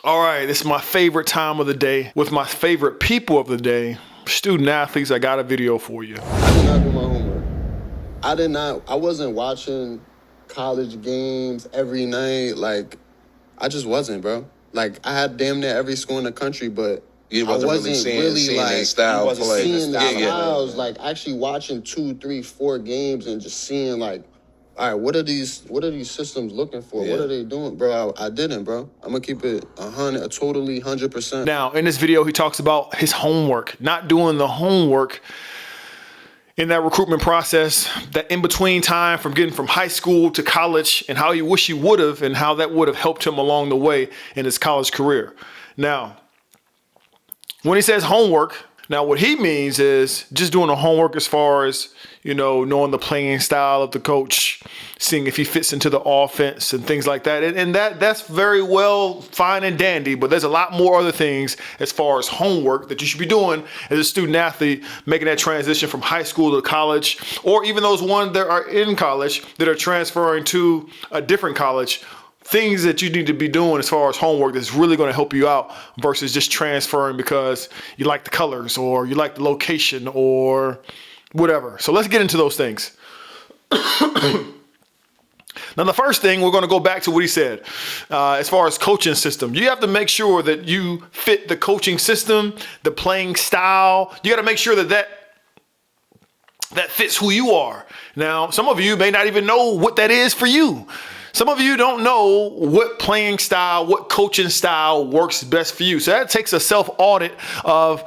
All right, this is my favorite time of the day with my favorite people of the day, student athletes. I got a video for you. I did not do my homework. I wasn't watching college games every night. Like, I just wasn't, bro. Like, I had damn near every school in the country, but You wasn't really seeing like, their style wasn't play. seeing the Yeah. styles, like actually watching 2, 3, 4 games and just seeing like, all right, what are these systems looking for? Yeah. What are they doing, bro? I didn't, bro. I'm gonna keep it 100%. Now, in this video, he talks about his homework, not doing the homework in that recruitment process, that in between time from getting from high school to college, and how he wish he would have, and how that would have helped him along the way in his college career. Now, when he says homework, now what he means is just doing the homework as far as, knowing the playing style of the coach, seeing if he fits into the offense and things like that. And that's very well fine and dandy, but there's a lot more other things as far as homework that you should be doing as a student athlete, making that transition from high school to college, or even those ones that are in college that are transferring to a different college. Things that you need to be doing as far as homework that's really going to help you out versus just transferring because you like the colors or you like the location or whatever. So let's get into those things. Now, the first thing, we're going to go back to what he said as far as coaching system. You have to make sure that you fit the coaching system, the playing style. You got to make sure that fits who you are. Now, some of you may not even know what that is for you. Some of you don't know what playing style, what coaching style works best for you. So that takes a self-audit of,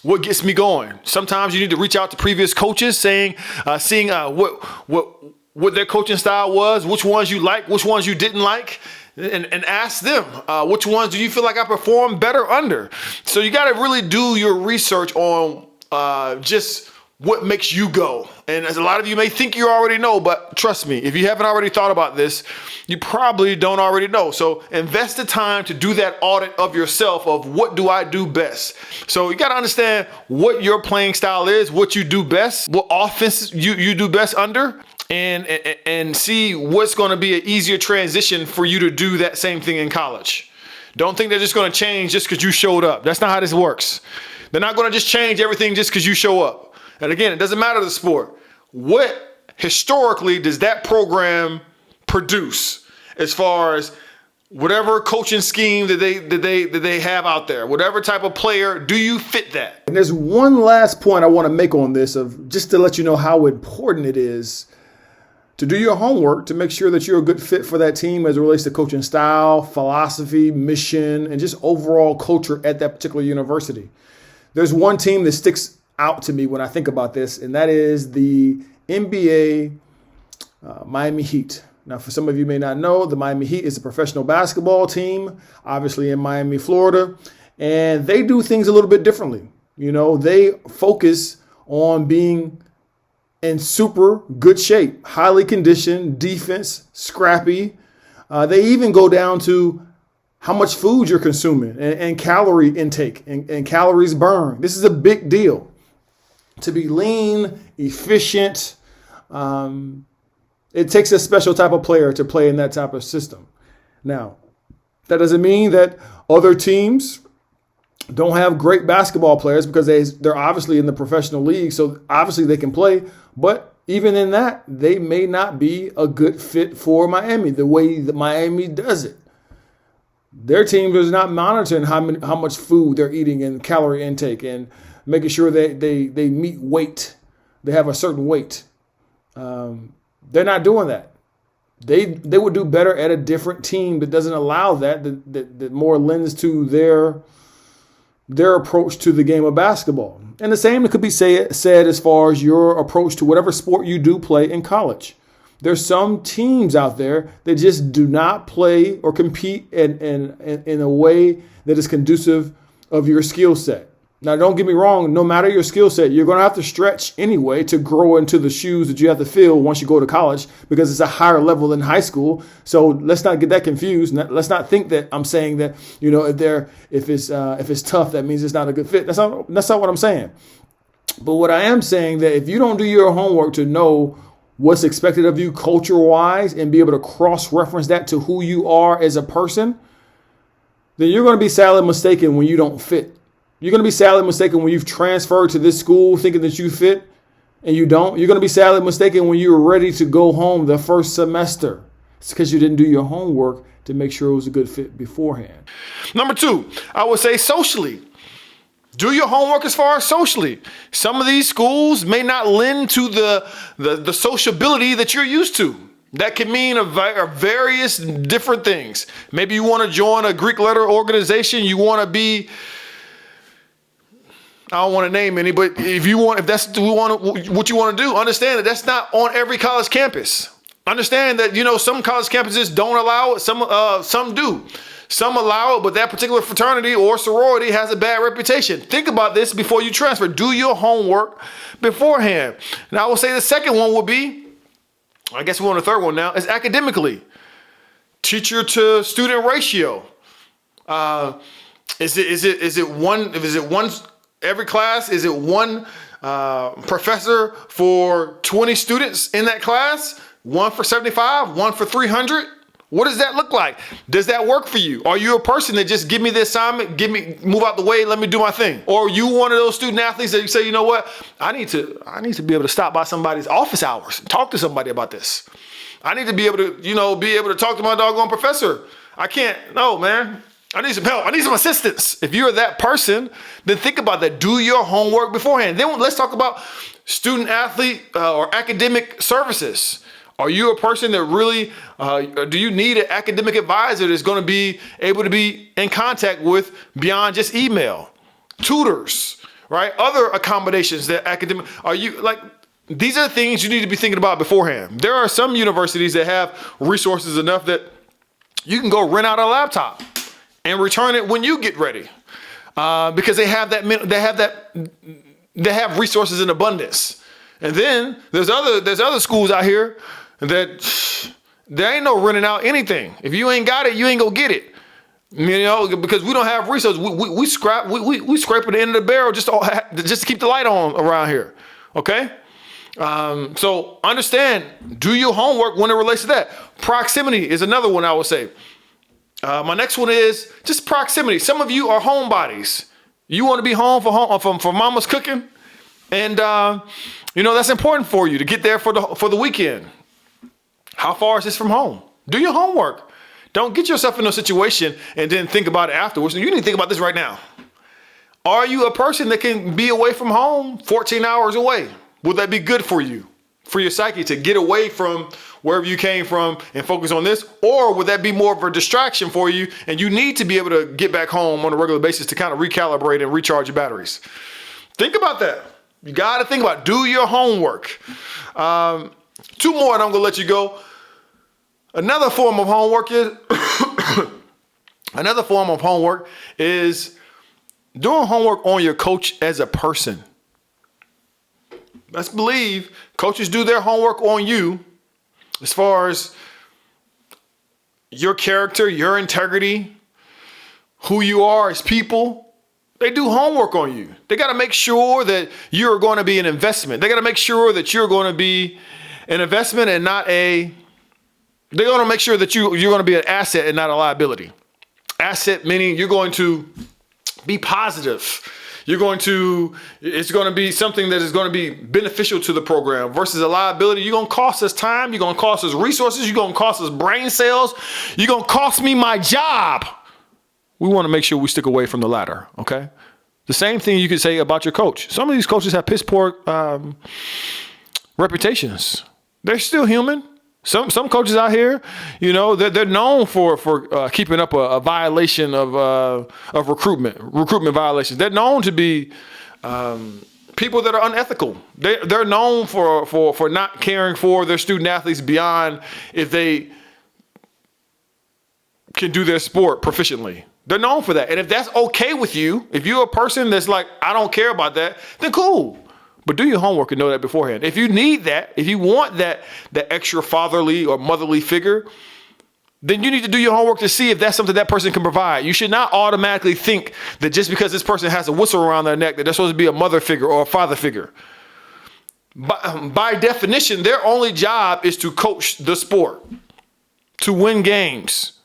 what gets me going. Sometimes you need to reach out to previous coaches seeing what their coaching style was, which ones you like, which ones you didn't like, and ask them, which ones do you feel like I perform better under? So you got to really do your research on just what makes you go. And as a lot of you may think you already know, but trust me, if you haven't already thought about this, you probably don't already know. So invest the time to do that audit of yourself of what do I do best. So you got to understand what your playing style is, what you do best, what offense you do best under, and see what's going to be an easier transition for you to do that same thing in college. Don't think they're just going to change just because you showed up. That's not how this works. They're not going to just change everything just because you show up. And again, it doesn't matter the sport. What historically does that program produce as far as whatever coaching scheme that they have out there, whatever type of player, do you fit that? And there's one last point I want to make on this, of just to let you know how important it is to do your homework to make sure that you're a good fit for that team as it relates to coaching style, philosophy, mission, and just overall culture at that particular university. There's one team that sticks out to me when I think about this, and that is the NBA Miami Heat. Now, for some of you may not know, the Miami Heat is a professional basketball team, obviously in Miami, Florida, and they do things a little bit differently. They focus on being in super good shape, highly conditioned, defense, scrappy. They even go down to how much food you're consuming and calorie intake and calories burned. This is a big deal. To be lean, efficient, it takes a special type of player to play in that type of system. Now, that doesn't mean that other teams don't have great basketball players, because they're obviously in the professional league, so obviously they can play. But even in that, they may not be a good fit for Miami, the way that Miami does it. Their team is not monitoring how much food they're eating and calorie intake and making sure that they meet weight. They have a certain weight. They're not doing that. They would do better at a different team that doesn't allow that more lends to their approach to the game of basketball. And the same could be said as far as your approach to whatever sport you do play in college. There's some teams out there that just do not play or compete in a way that is conducive of your skill set. Now, don't get me wrong. No matter your skill set, you're going to have to stretch anyway to grow into the shoes that you have to fill once you go to college, because it's a higher level than high school. So let's not get that confused. Let's not think that I'm saying that, if it's tough, that means it's not a good fit. That's not what I'm saying. But what I am saying, that if you don't do your homework to know what's expected of you culture-wise and be able to cross-reference that to who you are as a person, then you're going to be sadly mistaken when you don't fit. You're going to be sadly mistaken when you've transferred to this school thinking that you fit and you don't. You're going to be sadly mistaken when you're ready to go home the first semester. It's because you didn't do your homework to make sure it was a good fit beforehand. Number 2, I would say socially. Do your homework as far as socially. Some of these schools may not lend to the sociability that you're used to. That can mean various different things. Maybe you want to join a Greek letter organization. You want to be, I don't want to name any, but if that's what you want to do, understand that that's not on every college campus. Understand that, some college campuses don't allow it. Some do. Some allow it, but that particular fraternity or sorority has a bad reputation. Think about this before you transfer. Do your homework beforehand. And I will say the second one will be, I guess we're on the third one now, is academically. Teacher to student ratio. Is it one every class? Is it one professor for 20 students in that class? One for 75, one for 300? What does that look like? Does that work for you? Are you a person that just give me the assignment, move out the way, let me do my thing? Or are you one of those student athletes that you say, you know what? I need to be able to stop by somebody's office hours and talk to somebody about this. I need to be able to talk to my doggone professor. I can't, no, man. I need some help. I need some assistance. If you're that person, then think about that. Do your homework beforehand. Then let's talk about student athlete or academic services. Are you a person that really, do you need an academic advisor that's going to be able to be in contact with beyond just email? Tutors, right? Other accommodations that these are things you need to be thinking about beforehand. There are some universities that have resources enough that you can go rent out a laptop and return it when you get ready. Because they have resources in abundance. And then there's other schools out here that there ain't no renting out anything. If you ain't got it, you ain't gonna get it. Because we don't have resources. We scrape at the end of the barrel just to keep the light on around here. Okay? So understand, do your homework when it relates to that. Proximity is another one I would say. My next one is just proximity. Some of you are homebodies. You want to be home for mama's cooking, and that's important for you to get there for the weekend. How far is this from home? Do your homework. Don't get yourself in a situation and then think about it afterwards. You need to think about this right now. Are you a person that can be away from home 14 hours away? Would that be good for you, for your psyche, to get away from wherever you came from and focus on this? Or would that be more of a distraction for you and you need to be able to get back home on a regular basis to kind of recalibrate and recharge your batteries? Think about that. You got to think about it. Do your homework. 2 more and I'm going to let you go. Another form of homework is doing homework on your coach as a person. Let's believe coaches do their homework on you as far as your character, your integrity, who you are as people. They do homework on you. They got to make sure that you're going to be an investment. They got to make sure that you're going to be an investment and not they're going to make sure that you're going to be an asset and not a liability. Asset meaning you're going to be positive. It's going to be something that is going to be beneficial to the program versus a liability. You're going to cost us time. You're going to cost us resources. You're going to cost us brain cells. You're going to cost me my job. We want to make sure we stick away from the latter. Okay. The same thing you could say about your coach. Some of these coaches have piss poor reputations. They're still human. Some coaches out here, they're known for keeping up a violation of recruitment violations. They're known to be people that are unethical. They're known for not caring for their student athletes beyond if they can do their sport proficiently. They're known for that. And if that's okay with you, if you're a person that's like, I don't care about that, then cool. But do your homework and know that beforehand. If you need that, if you want that extra fatherly or motherly figure, then you need to do your homework to see if that's something that person can provide. You should not automatically think that just because this person has a whistle around their neck that they're supposed to be a mother figure or a father figure. By definition, their only job is to coach the sport, to win games,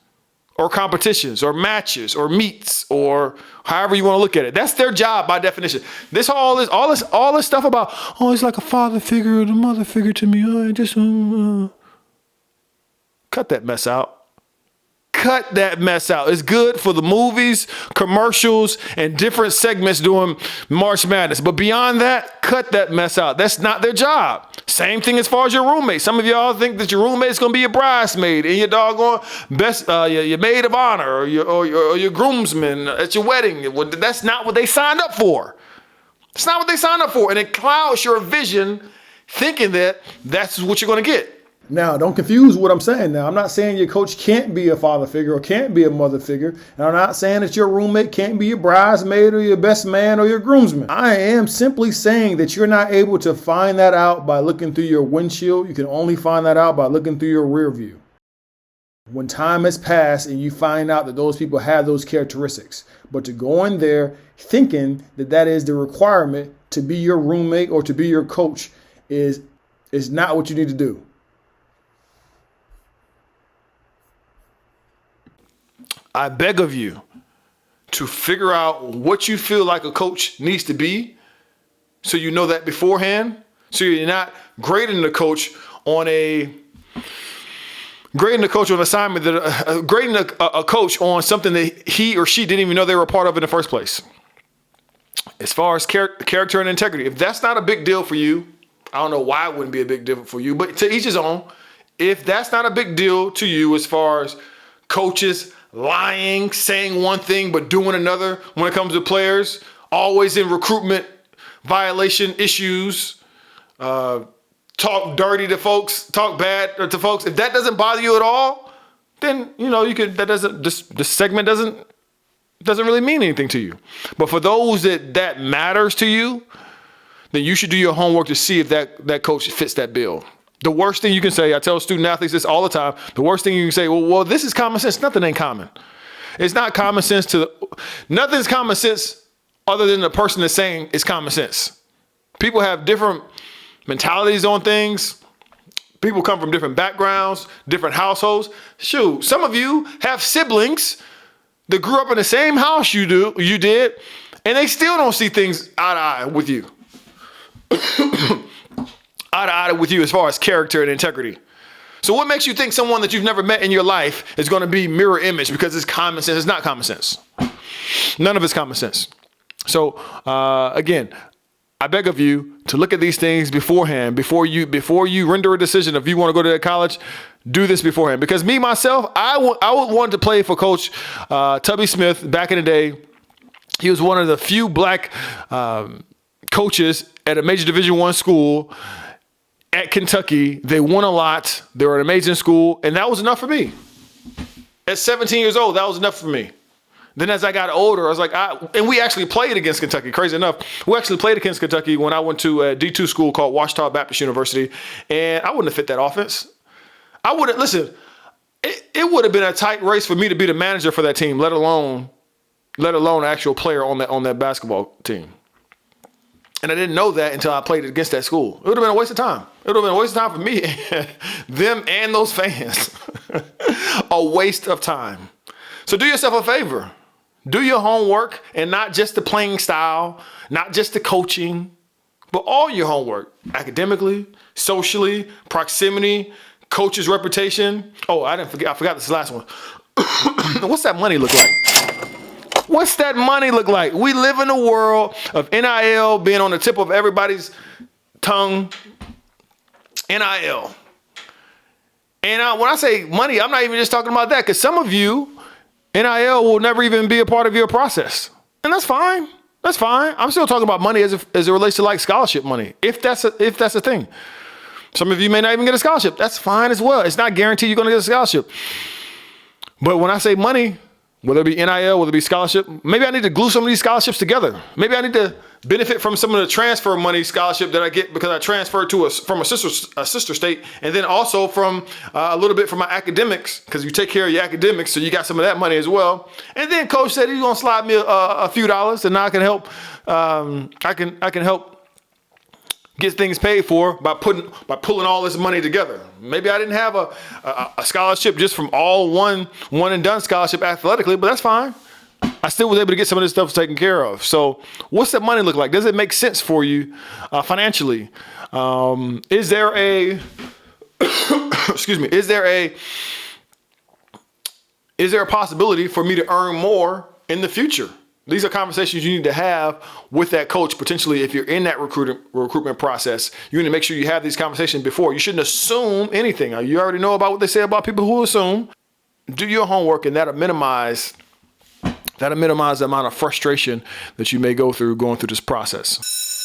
or competitions or matches or meets or however you want to look at it. That's their job by definition. All this stuff about, oh, it's like a father figure or the mother figure to me. Oh, cut that mess out. Cut that mess out. It's good for the movies, commercials, and different segments doing March Madness. But beyond that, cut that mess out. That's not their job. Same thing as far as your roommate. Some of y'all think that your roommate's gonna be your bridesmaid and your doggone best, your maid of honor or your groomsman at your wedding. Well, that's not what they signed up for. It's not what they signed up for, and it clouds your vision, thinking that that's what you're gonna get. Now, don't confuse what I'm saying now. I'm not saying your coach can't be a father figure or can't be a mother figure. And I'm not saying that your roommate can't be your bridesmaid or your best man or your groomsman. I am simply saying that you're not able to find that out by looking through your windshield. You can only find that out by looking through your rear view. When time has passed and you find out that those people have those characteristics. But to go in there thinking that that is the requirement to be your roommate or to be your coach is not what you need to do. I beg of you to figure out what you feel like a coach needs to be so you know that beforehand, so you're not grading the coach on assignment, grading a coach on something that he or she didn't even know they were a part of in the first place. As far as character and integrity, if that's not a big deal for you, I don't know why it wouldn't be a big deal for you, but to each his own. If that's not a big deal to you as far as coaches lying, saying one thing but doing another when it comes to players, always in recruitment violation issues, talk dirty to folks, talk bad to folks. If that doesn't bother you at all, then you could. This segment doesn't really mean anything to you. But for those that matters to you, then you should do your homework to see if that coach fits that bill. The worst thing you can say, I tell student athletes this all the time, the worst thing you can say, well, this is common sense. Nothing ain't common. It's not common sense nothing's common sense other than the person that's saying it's common sense. People have different mentalities on things. People come from different backgrounds, different households. Shoot, some of you have siblings that grew up in the same house you did, and they still don't see things eye to eye with you. Eye to eye with you as far as character and integrity. So what makes you think someone that you've never met in your life is going to be mirror image because it's common sense? It's not common sense. None of it's common sense. So again, I beg of you to look at these things beforehand, before you render a decision if you want to go to that college. Do this beforehand, because me myself, I would want to play for Coach Tubby Smith back in the day. He was one of the few black coaches at a major Division I school at Kentucky. They won a lot. They were an amazing school, and that was enough for me. At 17 years old, that was enough for me. Then as I got older, I was like, and we actually played against Kentucky. Crazy enough, we actually played against Kentucky when I went to a D2 school called Ouachita Baptist University, and I wouldn't have fit that offense. I wouldn't, listen, it would have been a tight race for me to be the manager for that team, let alone an actual player on that basketball team. And I didn't know that until I played against that school. It would have been a waste of time. It would have been a waste of time for me, them and those fans. A waste of time. So do yourself a favor. Do your homework, and not just the playing style, not just the coaching, but all your homework. Academically, socially, proximity, coach's reputation. Oh, I forgot this last one. What's that money look like? What's that money look like? We live in a world of NIL being on the tip of everybody's tongue. NIL. And when I say money, I'm not even just talking about that, because some of you, NIL will never even be a part of your process. And that's fine. That's fine. I'm still talking about money as it relates to like scholarship money, if that's a thing. Some of you may not even get a scholarship. That's fine as well. It's not guaranteed you're going to get a scholarship. But when I say money, whether it be NIL, whether it be scholarship, maybe I need to glue some of these scholarships together. Maybe I need to benefit from some of the transfer money scholarship that I get because I transferred from a sister state, and then also from a little bit from my academics, because you take care of your academics, so you got some of that money as well. And then Coach said he's gonna slide me a few dollars, and now I can help. I can help get things paid for by pulling all this money together. Maybe I didn't have a scholarship just from all one and done scholarship athletically, but that's fine. I still was able to get some of this stuff taken care of. So what's that money look like? Does it make sense for you financially? Is there a excuse me, is there a possibility for me to earn more in the future? These are conversations you need to have with that coach. Potentially, if you're in that recruitment process, you need to make sure you have these conversations before. You shouldn't assume anything. You already know about what they say about people who assume. Do your homework, and that'll minimize the amount of frustration that you may go through going through this process.